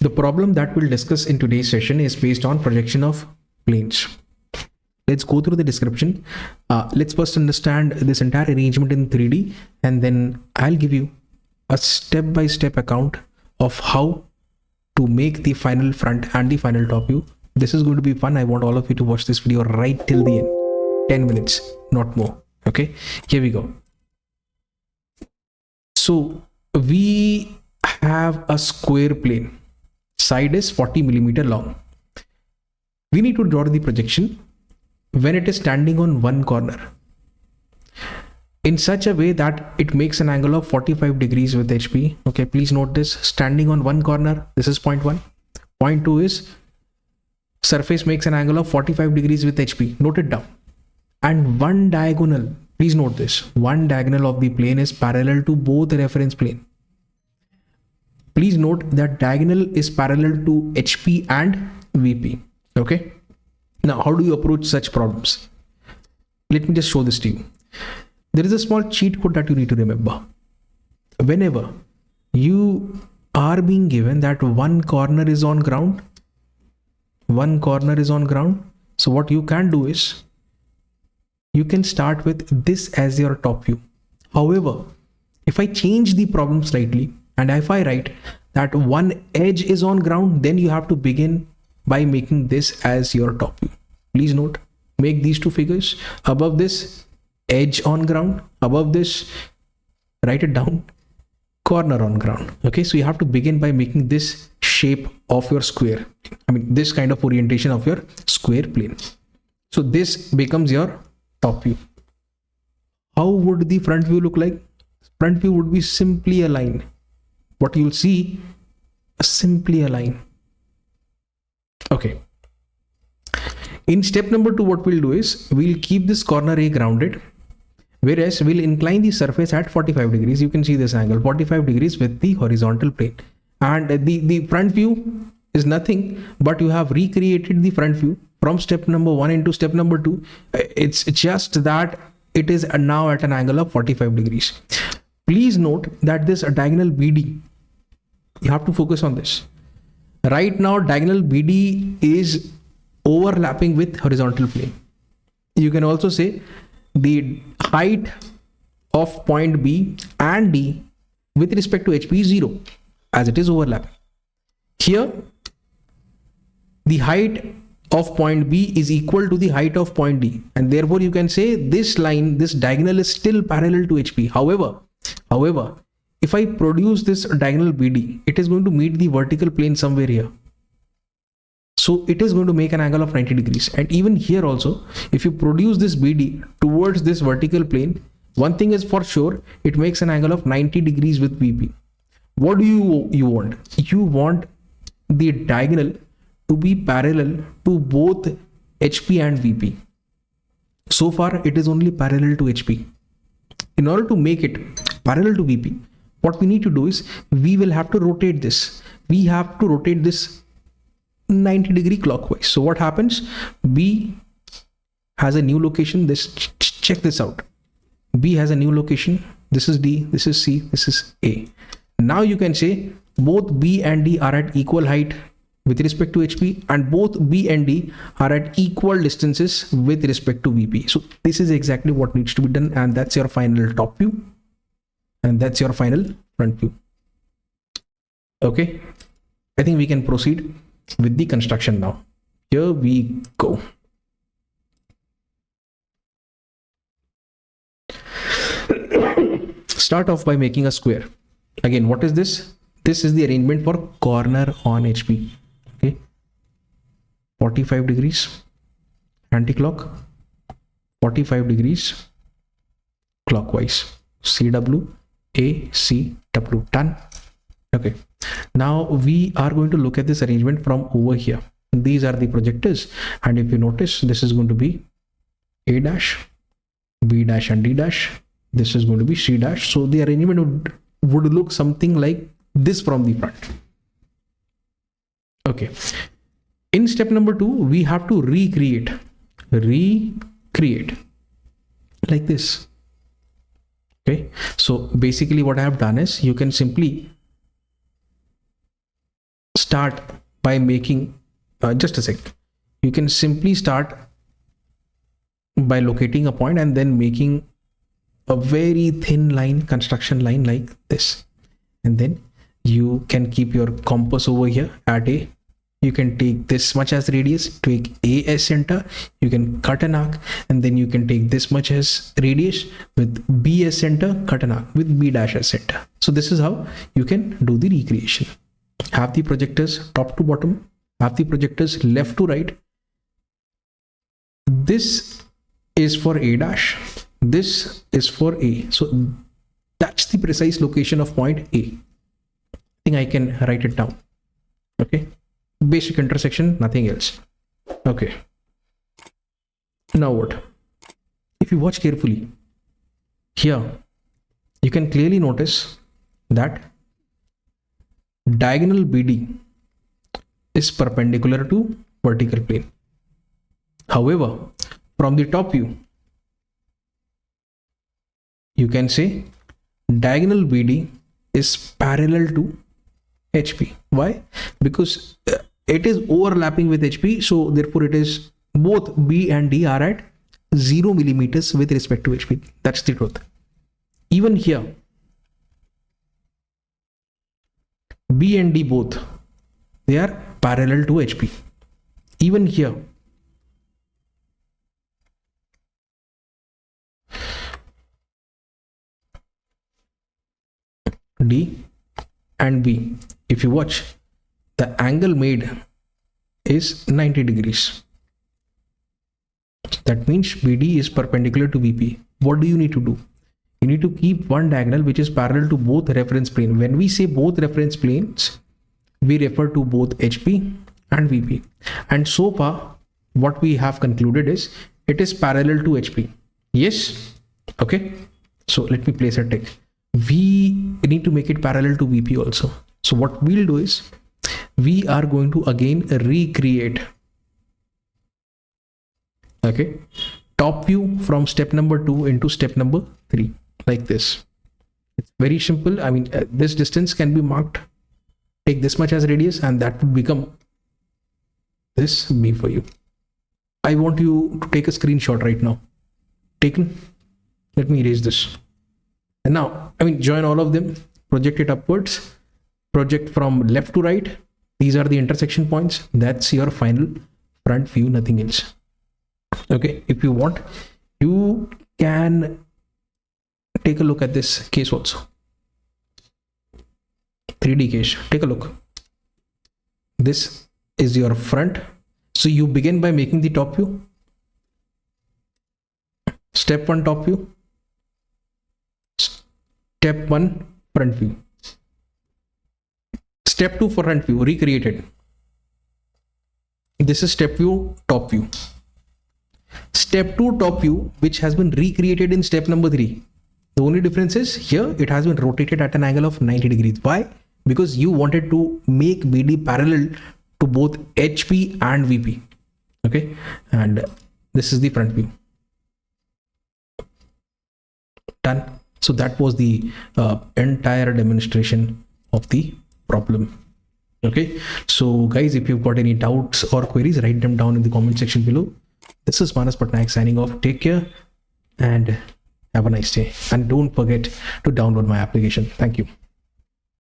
The problem that we'll discuss in today's session is based on projection of planes. Let's go through the description. Let's first understand this entire arrangement in 3D, and then I'll give you a step-by-step account of how to make the final front and the final top view. This is going to be fun. I want all of you to watch this video right till the end. 10 minutes, not more. Okay, here we go. So we have a square plane. Side is 40 millimeter long. We need to draw the projection when it is standing on one corner in such a way that it makes an angle of 45 degrees with HP. Okay, please note this. Standing on one corner, this is point 1. Point 2 is surface makes an angle of 45 degrees with HP. Note it down. And one diagonal, please note this, one diagonal of the plane is parallel to both the reference plane. Please note that diagonal is parallel to HP and VP. Okay. Now, how do you approach such problems? Let me just show this to you. There is a small cheat code that you need to remember. Whenever you are being given that one corner is on ground, so what you can do is you can start with this as your top view. However, if I change the problem slightly and if I write that one edge is on ground, then you have to begin by making this as your top view. Please note, make these two figures. Above this, edge on ground. Above this, write it down, corner on ground. Okay, so you have to begin by making this shape of your square. I mean, this kind of orientation of your square plane. So this becomes your top view. How would the front view look like? Front view would be simply a line. What you'll see, simply a line. Okay. In step number 2, what we'll do is we'll keep this corner A grounded, whereas we'll incline the surface at 45 degrees. You can see this angle, 45 degrees with the horizontal plane. And the front view is nothing, but you have recreated the front view from step number 1 into step number 2. It's just that it is now at an angle of 45 degrees. Please note that this diagonal BD, you have to focus on this. Right now, diagonal BD is overlapping with horizontal plane. You can also say the height of point B and D with respect to HP is 0, as it is overlapping. Here, the height of point B is equal to the height of point D, and therefore you can say this line, this diagonal is still parallel to HP. However, if I produce this diagonal BD, it is going to meet the vertical plane somewhere here. So it is going to make an angle of 90 degrees. And even here also, if you produce this BD towards this vertical plane, one thing is for sure, it makes an angle of 90 degrees with VP. What do you want? You want the diagonal to be parallel to both HP and VP. So far, it is only parallel to HP. In order to make it parallel to VP, what we need to do is we will have to rotate this. We have to rotate this 90 degree clockwise. So what happens? B has a new location. Check this out. B has a new location. This is D, this is C, this is A. Now you can say both B and D are at equal height with respect to HP, and both B and D are at equal distances with respect to VP. So this is exactly what needs to be done, and that's your final top view, and that's your final front view. Okay, I think we can proceed with the construction now. Here we go. Start off by making a square. Again, what is this? This is the arrangement for corner on HP. Okay, 45 degrees anti-clock, 45 degrees clockwise. CW, ACW, done. Okay, now we are going to look at this arrangement from over here. These are the projectors, and if you notice, this is going to be A dash, B dash and D dash. This is going to be C dash. So the arrangement would look something like this from the front. Okay, in step number 2, we have to recreate like this. Okay, so basically what I have done is you can simply start by making, just a sec, you can simply start by locating a point and then making a very thin line, construction line like this. And then you can keep your compass over here at A. You can take this much as radius, take A as center, you can cut an arc, and then you can take this much as radius with B as center, cut an arc with B dash as center. So this is how you can do the recreation. Have the projectors top to bottom, have the projectors left to right. This is for A dash, this is for A. So that's the precise location of point A. I think I can write it down. Okay. Basic intersection, nothing else. Okay. Now what? If you watch carefully, here you can clearly notice that diagonal BD is perpendicular to vertical plane. However, from the top view, you can say diagonal BD is parallel to HP. Why? Because it is overlapping with HP, so therefore it is both B and D are at 0 millimeters with respect to HP. That's the truth. Even here, B and D both, they are parallel to HP. Even here, D and B, if you watch, the angle made is 90 degrees. That means BD is perpendicular to VP. What do you need to do? You need to keep one diagonal which is parallel to both reference plane. When we say both reference planes, we refer to both HP and VP. And so far, what we have concluded is it is parallel to HP. Yes? Okay. So let me place a tick. We need to make it parallel to VP also. So what we'll do is we are going to again recreate, okay, top view from step number 2 into step number 3 like this. It's very simple. I mean, this distance can be marked. Take this much as radius and that would become this B for you. I want you to take a screenshot right now. Taken. Let me erase this. And now, I mean, join all of them, project it upwards, project from left to right. These are the intersection points. That's your final front view, nothing else. Okay, if you want, you can take a look at this case also. 3D case, take a look. This is your front. So you begin by making the top view. Step 1 top view. Step 1 front view. Step 2 for front view, recreated. This is step view, top view. Step 2 top view, which has been recreated in step number 3. The only difference is here it has been rotated at an angle of 90 degrees. Why? Because you wanted to make BD parallel to both HP and VP. Okay, and this is the front view. Done. So that was the entire demonstration of the problem. Okay, so guys, if you've got any doubts or queries, write them down in the comment section below. This is Patnaik signing off. Take care and have a nice day, and don't forget to download my application. Thank you.